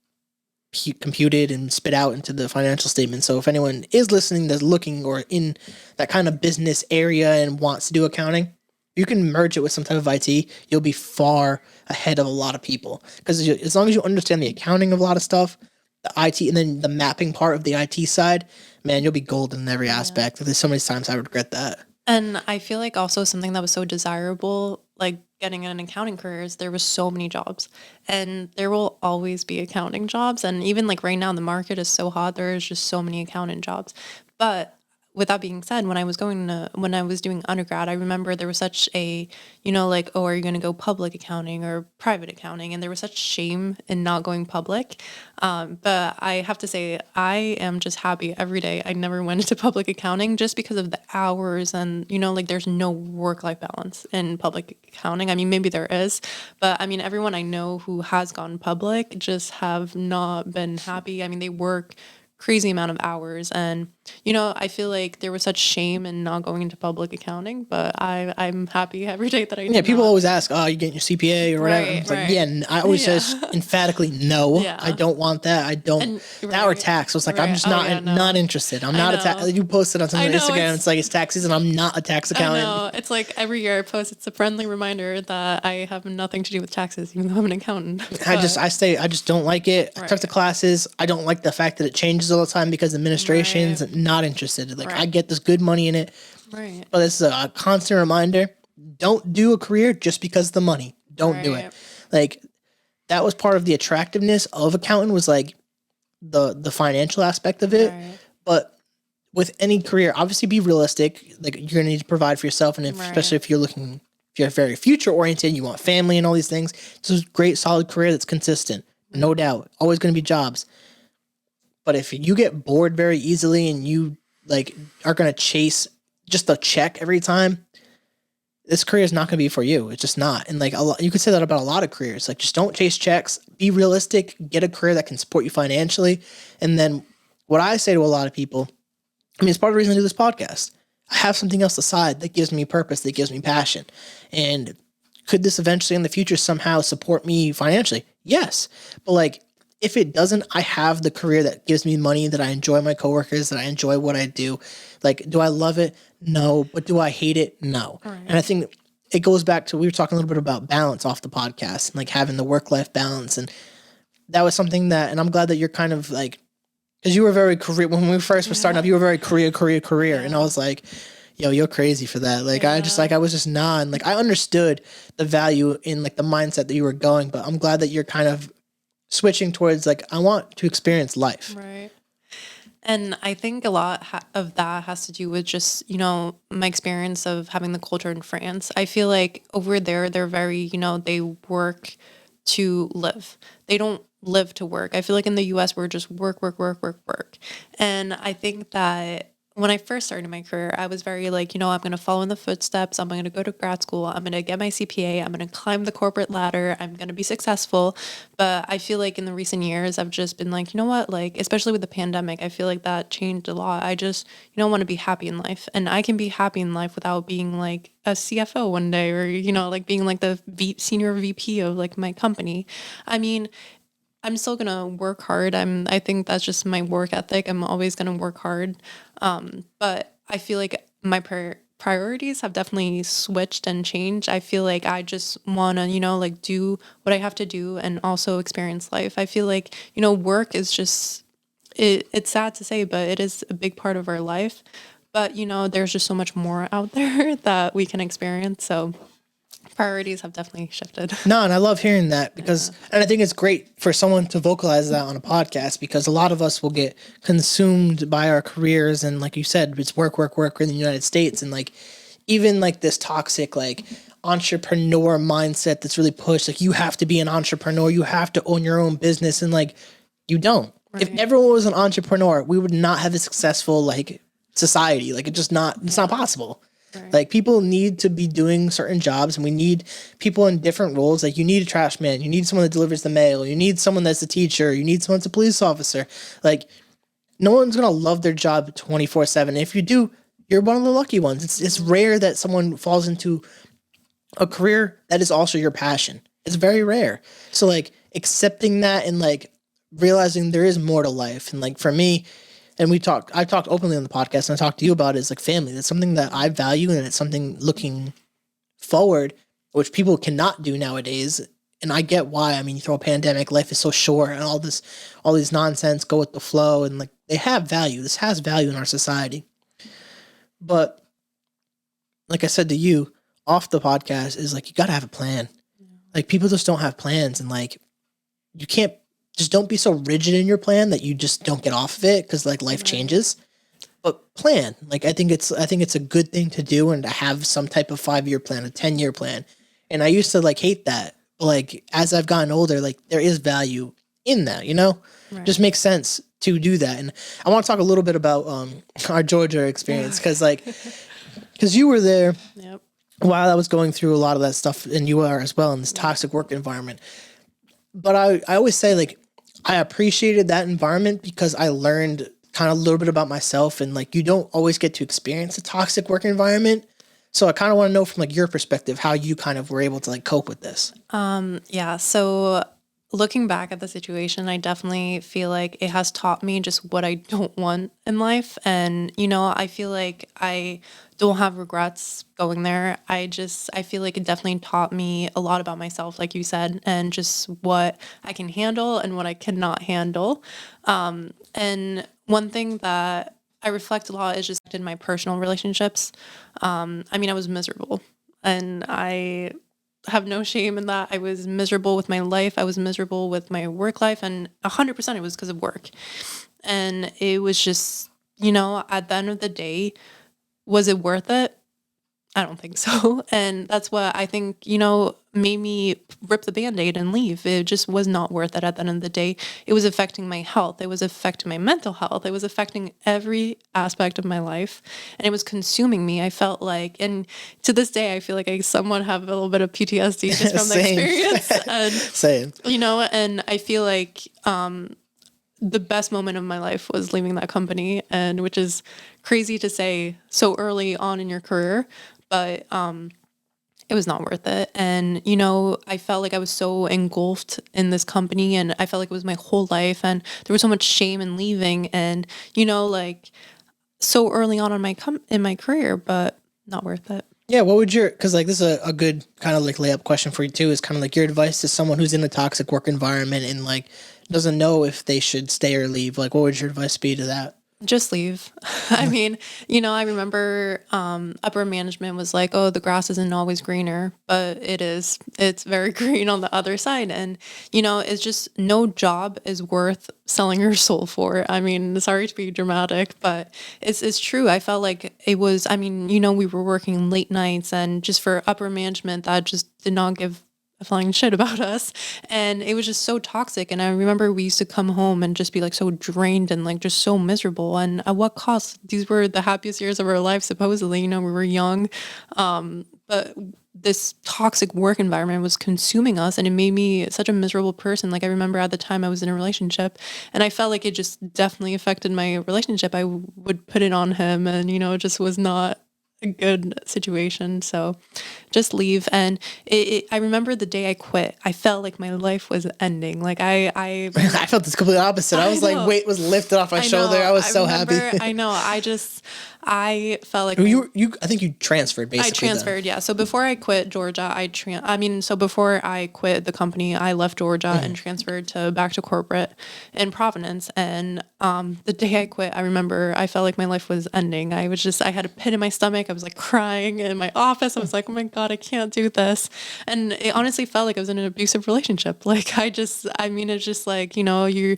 computed and spit out into the financial statement. So if anyone is listening that's looking or in that kind of business area and wants to do accounting, you can merge it with some type of IT. You'll be far ahead of a lot of people, because as long as you understand the accounting of a lot of stuff, the IT, and then the mapping part of the IT side, man, you'll be golden in every aspect. There's so many times I regret that. And I feel like also something that was so desirable, like getting an accounting career, is there was so many jobs, and there will always be accounting jobs. And even like right now, the market is so hot. There is just so many accounting jobs. But with that being said, when I was doing undergrad, I remember there was such a, like, oh, are you going to go public accounting or private accounting? And there was such shame in not going public. But I have to say, I am just happy every day I never went into public accounting, just because of the hours and, like there's no work-life balance in public accounting. I mean, maybe there is, but I mean, everyone I know who has gone public just have not been happy. I mean, they work crazy amount of hours, and I feel like there was such shame in not going into public accounting, but I'm happy every day that I did. People always ask, oh, you getting your CPA or whatever. It's like, I always say emphatically no. I don't want that. I don't that or tax. So it's like, I'm just not interested. I'm not a tax. You posted on something on Instagram, it's like, it's tax season. I'm not a tax accountant. I know. It's like every year I post, it's a friendly reminder that I have nothing to do with taxes, even though I'm an accountant. I just don't like it. I took the classes. I don't like the fact that it changes all the time, because administration's not interested. Like, I get this good money in it, but this is a constant reminder: don't do a career just because of the money. Don't do it. Like, that was part of the attractiveness of accounting, was like the financial aspect of it. But with any career, obviously be realistic. Like, you're gonna need to provide for yourself, and especially if you're very future oriented, you want family and all these things. It's a great, solid career that's consistent, no doubt. Always gonna be jobs. But if you get bored very easily and you like are going to chase just a check every time, this career is not going to be for you. It's just not. And like you could say that about a lot of careers. Like, just don't chase checks. Be realistic. Get a career that can support you financially. And then what I say to a lot of people, I mean, it's part of the reason I do this podcast. I have something else aside that gives me purpose, that gives me passion. And could this eventually in the future somehow support me financially? Yes. But like, if it doesn't, I have the career that gives me money, that I enjoy my coworkers, that I enjoy what I do. Like, do I love it? No. But do I hate it? No. And I think it goes back to, we were talking a little bit about balance off the podcast, and like having the work-life balance. And that was something that, and I'm glad that you're kind of like, because you were very career, when we first were starting up, you were very career. And I was like, yo, you're crazy for that. Like, I was just not, like, I understood the value in like the mindset that you were going, but I'm glad that you're kind of switching towards like, I want to experience life. Right. And I think a lot of that has to do with just, my experience of having the culture in France. I feel like over there, they're very, they work to live. They don't live to work. I feel like in the US, we're just work. And I think that when I first started my career, I was very like, I'm going to follow in the footsteps. I'm going to go to grad school. I'm going to get my CPA. I'm going to climb the corporate ladder. I'm going to be successful. But I feel like in the recent years, I've just been like, you know what? Like, especially with the pandemic, I feel like that changed a lot. I just, want to be happy in life. And I can be happy in life without being like a CFO one day, or, like being like the senior VP of like my company. I mean, I'm still going to work hard. I think that's just my work ethic. I'm always going to work hard. But I feel like my priorities have definitely switched and changed. I feel like I just want to, like do what I have to do and also experience life. I feel like, work is just, it's sad to say, but it is a big part of our life. But, there's just so much more out there that we can experience. So priorities have definitely shifted. No, and I love hearing that, because, and I think it's great for someone to vocalize that on a podcast, because a lot of us will get consumed by our careers. And like you said, it's work in the United States. And like, even like this toxic, like, entrepreneur mindset that's really pushed. Like, you have to be an entrepreneur. You have to own your own business. And like, you don't. Right. If everyone was an entrepreneur, we would not have a successful like society. Like, it's not possible. Right. Like, people need to be doing certain jobs, and we need people in different roles. Like, you need a trash man. You need someone that delivers the mail. You need someone that's a teacher. You need someone that's a police officer. Like, no one's going to love their job 24/7. If you do, you're one of the lucky ones. It's rare that someone falls into a career that is also your passion. It's very rare. So like, accepting that and like realizing there is more to life. And like, for me, and I talked openly on the podcast, and I talked to you about it, is like family. That's something that I value, and it's something looking forward, which people cannot do nowadays. And I get why. I mean, you throw a pandemic, life is so short, and all these nonsense, go with the flow, and like, they have value. This has value in our society. But like I said to you off the podcast, is like, you got to have a plan. Like, people just don't have plans, and like, you can't, just don't be so rigid in your plan that you just don't get off of it, because like, life changes. But plan. Like, I think it's a good thing to do, and to have some type of 5-year plan, a 10-year plan. And I used to like hate that. But like, as I've gotten older, like, there is value in that, you know? Right. Just makes sense to do that. And I want to talk a little bit about our Georgia experience, because you were there while I was going through a lot of that stuff, and you are as well, in this toxic work environment. But I always say, like, I appreciated that environment because I learned kind of a little bit about myself, and like, you don't always get to experience a toxic work environment. So I kind of want to know from like your perspective how you kind of were able to like cope with this. Yeah. So looking back at the situation, I definitely feel like it has taught me just what I don't want in life. And, you know, I feel like I don't have regrets going there. I feel like it definitely taught me a lot about myself, like you said, and just what I can handle and what I cannot handle. And one thing that I reflect a lot is just in my personal relationships. I mean, I was miserable, and I have no shame in that. I was miserable with my life. I was miserable with my work life, and 100% it was because of work. And it was just, you know, at the end of the day, was it worth it? I don't think so. And that's what I think, you know, made me rip the Band-Aid and leave. It just was not worth it at the end of the day. It was affecting my health. It was affecting my mental health. It was affecting every aspect of my life. And it was consuming me. I felt like, and to this day, I feel like I somewhat have a little bit of PTSD just from the experience. And, Same. You know, and I feel like the best moment of my life was leaving that company, and which is crazy to say so early on in your career, but it was not worth it. And, you know, I felt like I was so engulfed in this company, and I felt like it was my whole life, and there was so much shame in leaving, and, you know, like, so early on in my career, but not worth it. Yeah, what would because like, this is a good kind of like layup question for you too, is kind of like your advice to someone who's in a toxic work environment and like doesn't know if they should stay or leave. Like, what would your advice be to that? Just leave. I mean, you know, I remember upper management was like, oh, the grass isn't always greener, but it is. It's very green on the other side. And, you know, it's just, no job is worth selling your soul for. I mean, sorry to be dramatic, but it's true. I felt like it was, I mean, you know, we were working late nights, and just for upper management, that just did not give a flying shit about us, and it was just so toxic. And I remember we used to come home and just be like so drained and like just so miserable, and at what cost? These were the happiest years of our life, supposedly. You know, we were young, but this toxic work environment was consuming us, and it made me such a miserable person. Like, I remember at the time I was in a relationship, and I felt like it just definitely affected my relationship. I would put it on him, and, you know, it just was not a good situation. So just leave. And I remember the day I quit, I felt like my life was ending. Like, I felt this completely opposite. I was like, weight was lifted off my shoulder. I was so happy. I know. I felt like I think you transferred basically. I transferred, yeah. So before I quit Georgia, before I quit the company, I left Georgia and transferred back to corporate in Providence. And the day I quit, I remember I felt like my life was ending. I had a pit in my stomach. I was like crying in my office. I was like, oh my God, I can't do this. And it honestly felt like I was in an abusive relationship. Like, it's just like, you know, you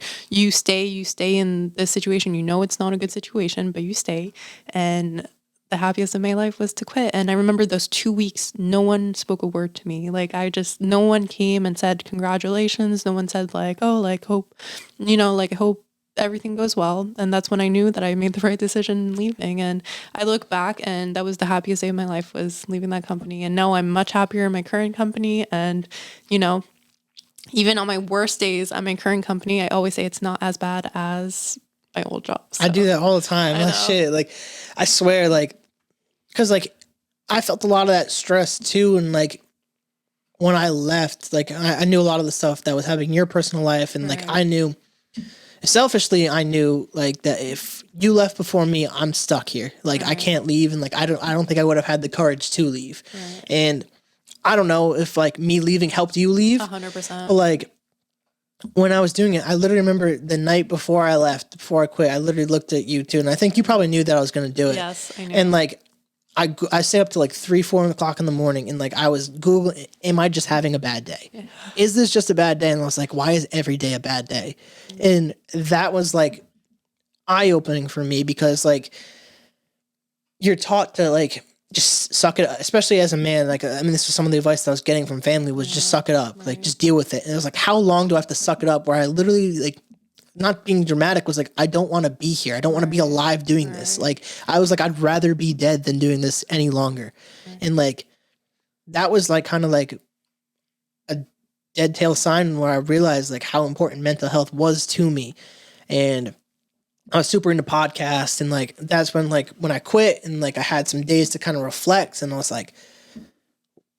stay in this situation. You know, it's not a good situation, but you stay. And the happiest of my life was to quit. And I remember those 2 weeks, no one spoke a word to me. Like no one came and said congratulations. No one said like, oh, like hope, like hope everything goes well. And that's when I knew that I made the right decision leaving. And I look back and that was the happiest day of my life, was leaving that company. And now I'm much happier in my current company. And, even on my worst days at my current company, I always say it's not as bad as my old job. So. I do that all the time. That shit. Like, I swear, like, because, like, I felt a lot of that stress, too. And, like, when I left, like, I knew a lot of the stuff that was happening in your personal life. And, like, I knew, selfishly, I knew, like, that if you left before me, I'm stuck here. Like, I can't leave. And, like, I don't think I would have had the courage to leave. Right. And I don't know if, like, me leaving helped you leave. 100%. But, like, when I was doing it, I literally remember the night before I left, before I quit, I literally looked at you, too. And I think you probably knew that I was going to do it. Yes, I knew. And, like, I stayed up to, like, 3, 4 o'clock in the morning. And, like, I was Googling, am I just having a bad day? Yeah. Is this just a bad day? And I was like, why is every day a bad day? And that was, like, eye-opening for me because, like, you're taught to, like, just suck it up, especially as a man. Like, I mean, this was some of the advice that I was getting from family was just suck it up. Right. Like, just deal with it. And it was like, how long do I have to suck it up? Where I literally, like, not being dramatic, was like, I don't want to be here. I don't want to be alive doing this. Like, I was like, I'd rather be dead than doing this any longer. And, like, that was, like, kind of like a dead tail sign where I realized, like, how important mental health was to me. And I was super into podcasts, and, like, that's when I quit and, like, I had some days to kind of reflect, and I was like,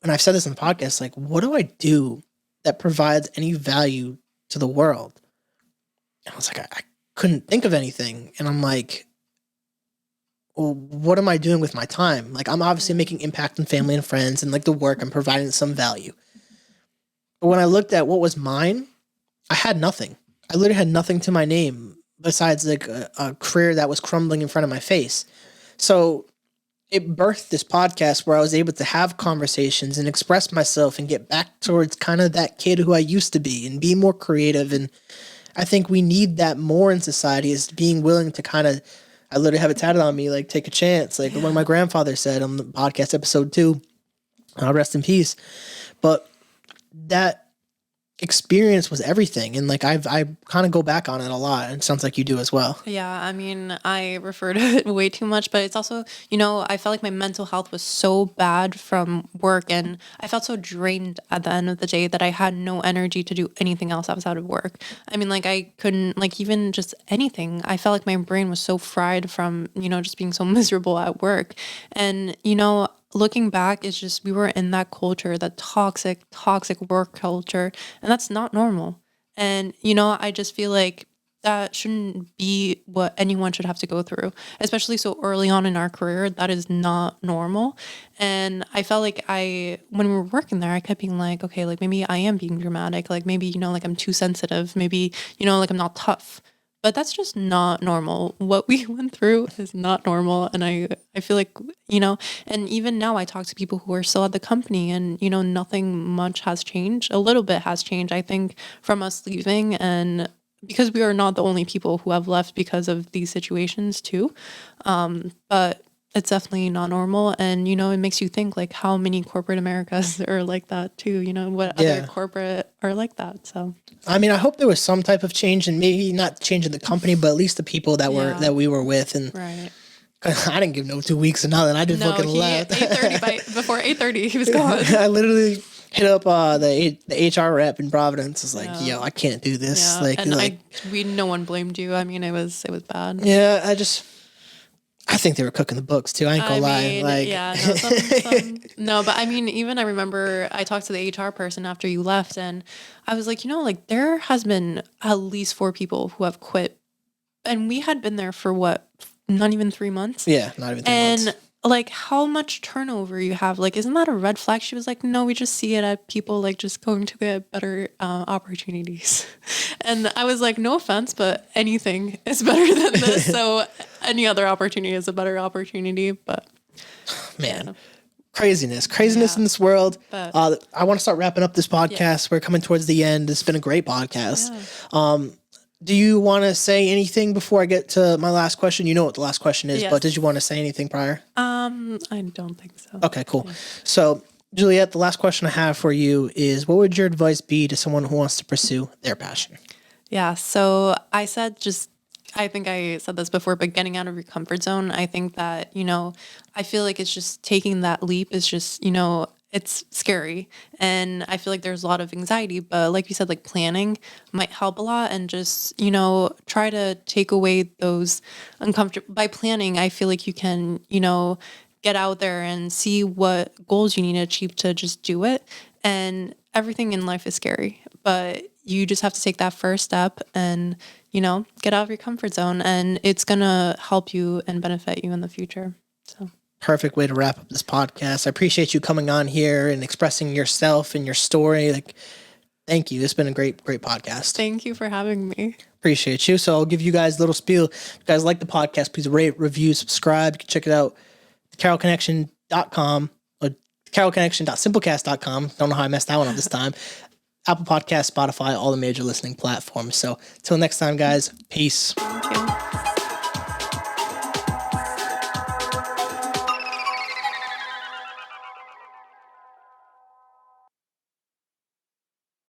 and I've said this in the podcast, like, what do I do that provides any value to the world? And I was like, I couldn't think of anything. And I'm like, well, what am I doing with my time? Like, I'm obviously making impact on family and friends, and, like, the work, I'm providing some value. But when I looked at what was mine, I had nothing. I literally had nothing to my name besides, like, a career that was crumbling in front of my face. So it birthed this podcast where I was able to have conversations and express myself and get back towards kind of that kid who I used to be and be more creative. And I think we need that more in society, is being willing to kind of, I literally have it tatted on me, like, take a chance. Like what my grandfather said on the podcast episode 2, rest in peace. But that experience was everything, and, like, I kind of go back on it a lot, and it sounds like you do as well. Yeah, I mean, I refer to it way too much, but it's also, I felt like my mental health was so bad from work, and I felt so drained at the end of the day that I had no energy to do anything else outside of work. I mean, like, I couldn't, like, even just anything. I felt like my brain was so fried from, just being so miserable at work. And, looking back, it's just, we were in that culture, that toxic work culture, and that's not normal. And, I just feel like that shouldn't be what anyone should have to go through, especially so early on in our career. That is not normal. And I felt like when we were working there, I kept being like, okay, like, maybe I am being dramatic. Like, maybe, like, I'm too sensitive. Maybe, like, I'm not tough. But that's just not normal. What we went through is not normal. And I feel like, and even now I talk to people who are still at the company, and, nothing much has changed. A little bit has changed, I think, from us leaving. And because we are not the only people who have left because of these situations too. But it's definitely not normal. And, it makes you think, like, how many corporate Americas are like that too, what other corporate are like that. So, I mean, I hope there was some type of change, and maybe not change in the company, but at least the people that we were with. And right. I didn't give no 2 weeks or nothing. I just fucking left. 8:30 before 8:30, he was gone. I literally hit up the HR rep in Providence. I was like, yo, I can't do this. Yeah. Like, and no one blamed you. I mean, it was bad. Yeah, I think they were cooking the books too. I ain't gonna lie. Like, yeah, no, but I mean, even I remember I talked to the HR person after you left, and I was like, like, there has been at least 4 people who have quit, and we had been there for what, not even 3 months. Yeah, not even 3 months. And, like, how much turnover you have, like, isn't that a red flag? She was like, no, we just see it at people, like, just going to get better opportunities. And I was like, no offense, but anything is better than this. So any other opportunity is a better opportunity. But man, craziness in this world. But, I want to start wrapping up this podcast. Yeah. We're coming towards the end. It's been a great podcast. Yeah. Do you want to say anything before I get to my last question? You know what the last question is, Yes. but did you want to say anything prior? I don't think so. Okay, cool. So, Juliette, the last question I have for you is, what would your advice be to someone who wants to pursue their passion? Yeah. So I think I said this before, but getting out of your comfort zone, I think that, I feel like it's just taking that leap is just, it's scary. And I feel like there's a lot of anxiety, but like you said, like planning might help a lot and just, try to take away those uncomfortable by planning. I feel like you can, get out there and see what goals you need to achieve to just do it. And everything in life is scary, but you just have to take that first step and, get out of your comfort zone, and it's going to help you and benefit you in the future. So Perfect way to wrap up this podcast. I appreciate you coming on here and expressing yourself and your story. Like, thank you. It's been a great podcast. thank you for having me. Appreciate you. So I'll give you guys a little spiel. If you guys like the podcast, please rate, review, subscribe. You can check it out at carrollconnection.com or carrollconnection.simplecast.com. Don't know how I messed that one up this time. Apple Podcasts, Spotify, all the major listening platforms. So till next time, guys, peace.